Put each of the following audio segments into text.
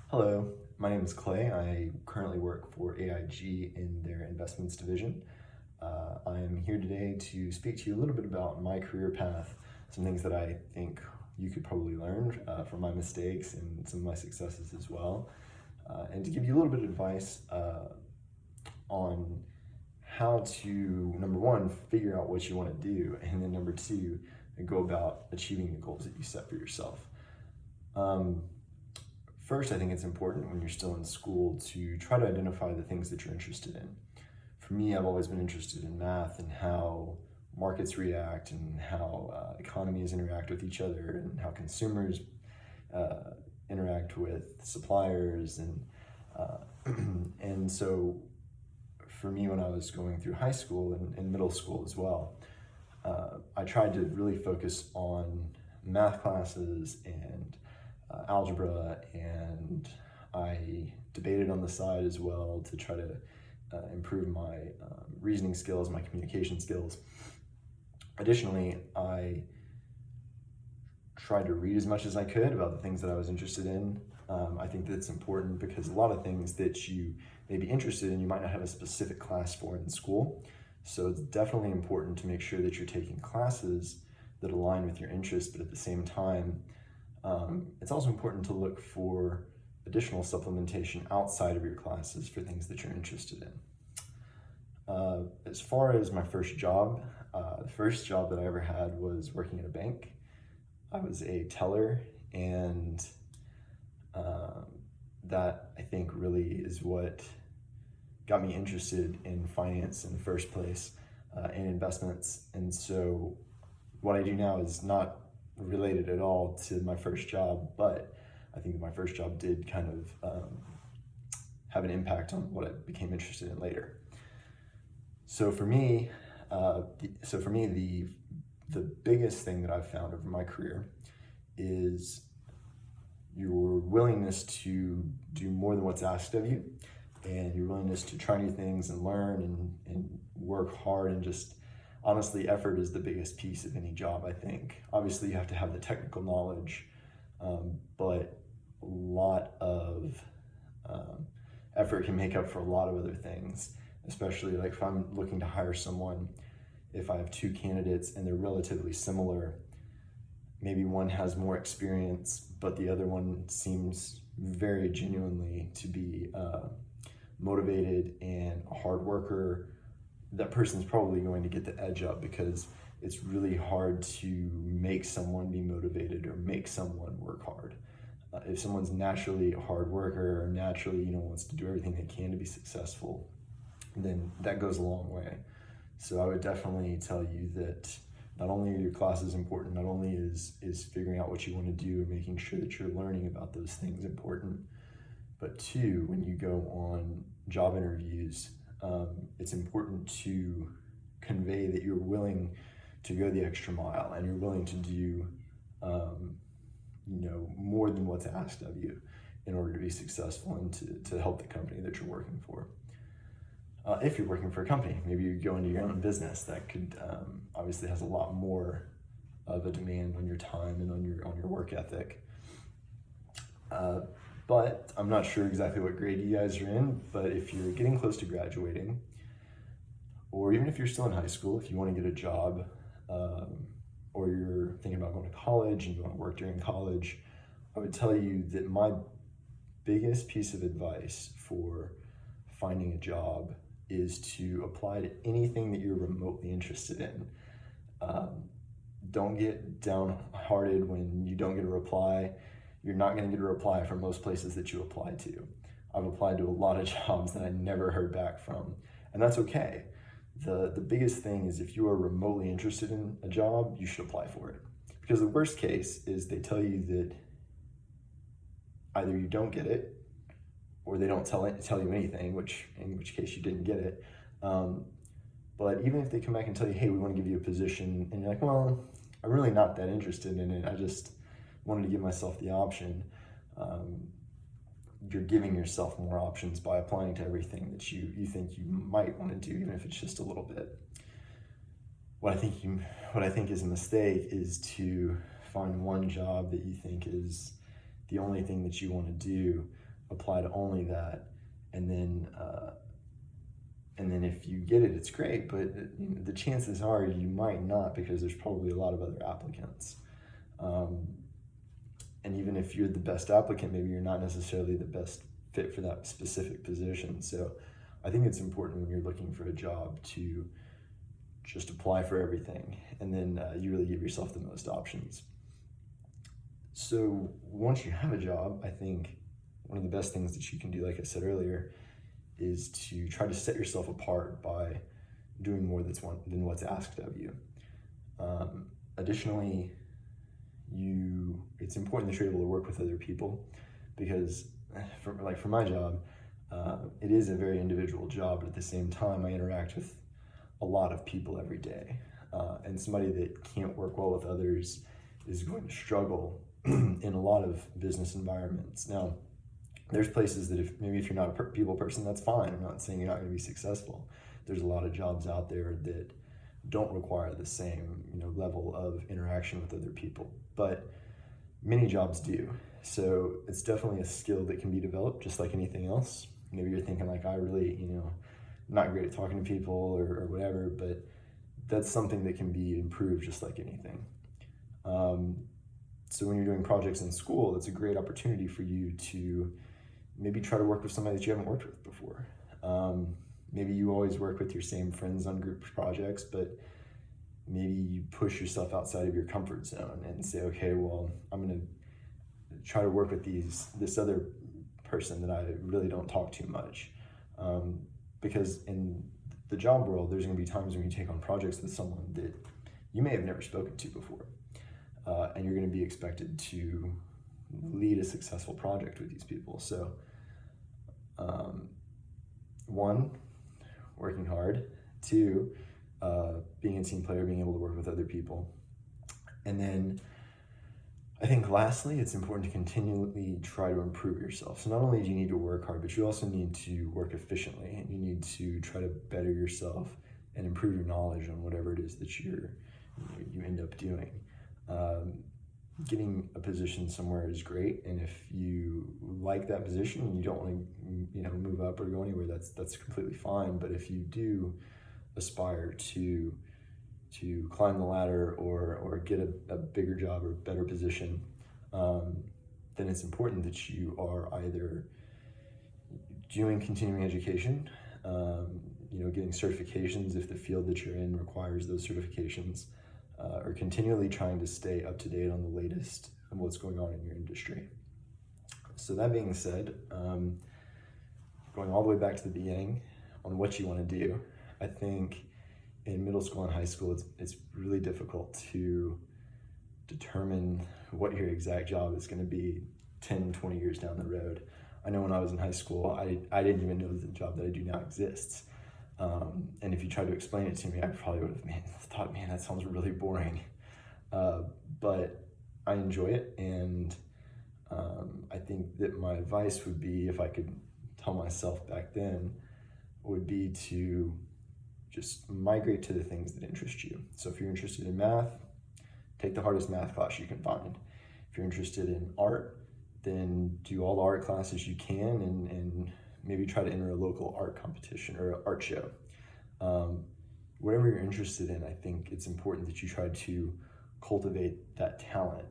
Hello, my name is Clay. I currently work for AIG in their investments division. I am here today to speak to you a little bit about my career path, some things that I think you could probably learn from my mistakes and some of my successes as well, and to give you a little bit of advice on how to, number one, figure out what you want to do, and then number two, go about achieving the goals that you set for yourself. First, I think it's important when you're still in school to try to identify the things that you're interested in. For me, I've always been interested in math and how markets react and how economies interact with each other and how consumers interact with suppliers. And so for me, when I was going through high school and middle school as well, I tried to really focus on math classes and algebra, and I debated on the side as well to try to improve my reasoning skills, my communication skills. Additionally, I tried to read as much as I could about the things that I was interested in. I think that's important because a lot of things that you may be interested in, you might not have a specific class for in school. So it's definitely important to make sure that you're taking classes that align with your interests, but at the same time, it's also important to look for additional supplementation outside of your classes for things that you're interested in. As far as my first job, the first job that I ever had was working at a bank. I was a teller, and that I think really is what got me interested in finance in the first place, and investments. And so what I do now is not related at all to my first job, but I think that my first job did kind of have an impact on what I became interested in later. So for me, the biggest thing that I've found over my career is your willingness to do more than what's asked of you, and your willingness to try new things and learn and work hard, and just honestly, effort is the biggest piece of any job, I think. Obviously, you have to have the technical knowledge, but a lot of effort can make up for a lot of other things, especially like if I'm looking to hire someone, if I have two candidates and they're relatively similar, maybe one has more experience, but the other one seems very genuinely to be motivated and a hard worker. That person's probably going to get the edge up, because it's really hard to make someone be motivated or make someone work hard. If someone's naturally a hard worker or naturally, wants to do everything they can to be successful, then that goes a long way. So I would definitely tell you that not only are your classes important, not only is figuring out what you want to do and making sure that you're learning about those things important, but two, when you go on job interviews, it's important to convey that you're willing to go the extra mile and you're willing to do more than what's asked of you in order to be successful and to help the company that you're working for. If you're working for a company, maybe you go into your own business, that could obviously has a lot more of a demand on your time and on your work ethic. But I'm not sure exactly what grade you guys are in, but if you're getting close to graduating, or even if you're still in high school, if you want to get a job, or you're thinking about going to college and you want to work during college, I would tell you that my biggest piece of advice for finding a job is to apply to anything that you're remotely interested in. Don't get downhearted when you don't get a reply. You're not going to get a reply from most places that you apply to. I've applied to a lot of jobs that I never heard back from, and that's okay. The biggest thing is, if you are remotely interested in a job, you should apply for it. Because the worst case is they tell you that either you don't get it, or they don't tell you anything, in which case you didn't get it. But even if they come back and tell you, hey, we want to give you a position, and you're like, well, I'm really not that interested in it, I just wanted to give myself the option, you're giving yourself more options by applying to everything that you think you might want to do, even if it's just a little bit. What I think is a mistake is to find one job that you think is the only thing that you want to do, apply to only that, and then if you get it, it's great, but the chances are you might not, because there's probably a lot of other applicants. And even if you're the best applicant, maybe you're not necessarily the best fit for that specific position. So I think it's important when you're looking for a job to just apply for everything, and then you really give yourself the most options. So once you have a job, I think one of the best things that you can do, like I said earlier, is to try to set yourself apart by doing more than what's asked of you. Additionally, it's important that you're able to work with other people, because for my job, it is a very individual job, but at the same time, I interact with a lot of people every day. And somebody that can't work well with others is going to struggle in a lot of business environments. Now, there's places that if you're not a people person, that's fine. I'm not saying you're not going to be successful. There's a lot of jobs out there that don't require the same level of interaction with other people, but many jobs do. So it's definitely a skill that can be developed, just like anything else. Maybe you're thinking like, I really not great at talking to people or whatever, but that's something that can be improved just like anything. So when you're doing projects in school, it's a great opportunity for you to maybe try to work with somebody that you haven't worked with before. Maybe you always work with your same friends on group projects, but maybe you push yourself outside of your comfort zone and say, okay, well, I'm going to try to work with this other person that I really don't talk too much. Because in the job world, there's going to be times when you take on projects with someone that you may have never spoken to before. And you're going to be expected to lead a successful project with these people. So, one, working hard. Two, being a team player, being able to work with other people. And then I think lastly, it's important to continually try to improve yourself. So not only do you need to work hard, but you also need to work efficiently, and you need to try to better yourself and improve your knowledge on whatever it is that you end up doing. Getting a position somewhere is great, and if you like that position and you don't want to move up or go anywhere, that's completely fine. But if you do aspire to climb the ladder or get a bigger job or better position, then it's important that you are either doing continuing education, getting certifications if the field that you're in requires those certifications, or continually trying to stay up to date on the latest of what's going on in your industry. So that being said, going all the way back to the beginning on what you want to do, I think in middle school and high school, it's really difficult to determine what your exact job is going to be 10, 20 years down the road. I know when I was in high school, I didn't even know that the job that I do now exists. And if you tried to explain it to me, I probably would have thought, man, that sounds really boring. But I enjoy it, and I think that my advice would be, if I could tell myself back then, would be to just migrate to the things that interest you. So if you're interested in math, take the hardest math class you can find. If you're interested in art, then do all the art classes you can, and maybe try to enter a local art competition or art show. Whatever you're interested in, I think it's important that you try to cultivate that talent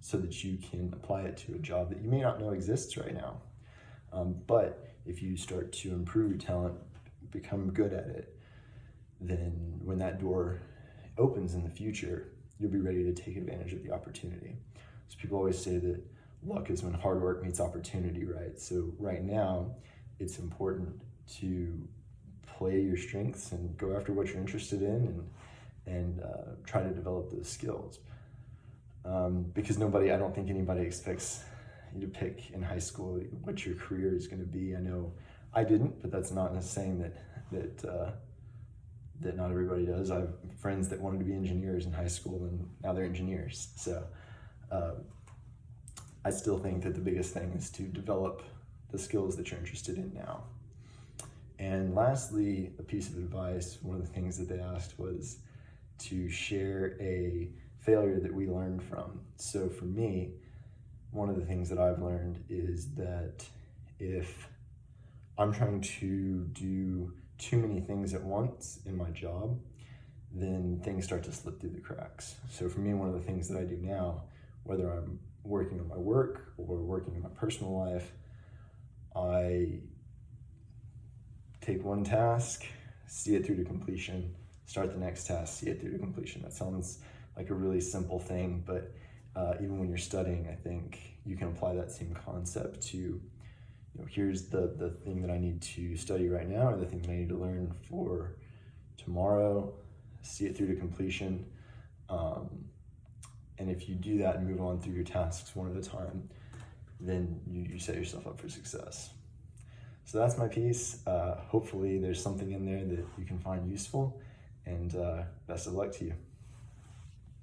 so that you can apply it to a job that you may not know exists right now. But if you start to improve your talent, become good at it, then when that door opens in the future, you'll be ready to take advantage of the opportunity. So people always say that luck is when hard work meets opportunity, right? So right now, it's important to play your strengths and go after what you're interested in, and try to develop those skills. Because I don't think anybody expects you to pick in high school what your career is going to be. I know I didn't, but that's not saying that not everybody does. I have friends that wanted to be engineers in high school, and now they're engineers. So I still think that the biggest thing is to develop the skills that you're interested in now. And lastly, a piece of advice, one of the things that they asked was to share a failure that we learned from. So for me, one of the things that I've learned is that if I'm trying to do too many things at once in my job, then things start to slip through the cracks. So for me, one of the things that I do now, whether I'm working on my work or working in my personal life, I take one task, see it through to completion, start the next task, see it through to completion. That sounds like a really simple thing, but even when you're studying, I think you can apply that same concept to, here's the thing that I need to study right now, or the thing that I need to learn for tomorrow, see it through to completion. And if you do that and move on through your tasks one at a time, then you set yourself up for success. So that's my piece. Hopefully there's something in there that you can find useful, and best of luck to you.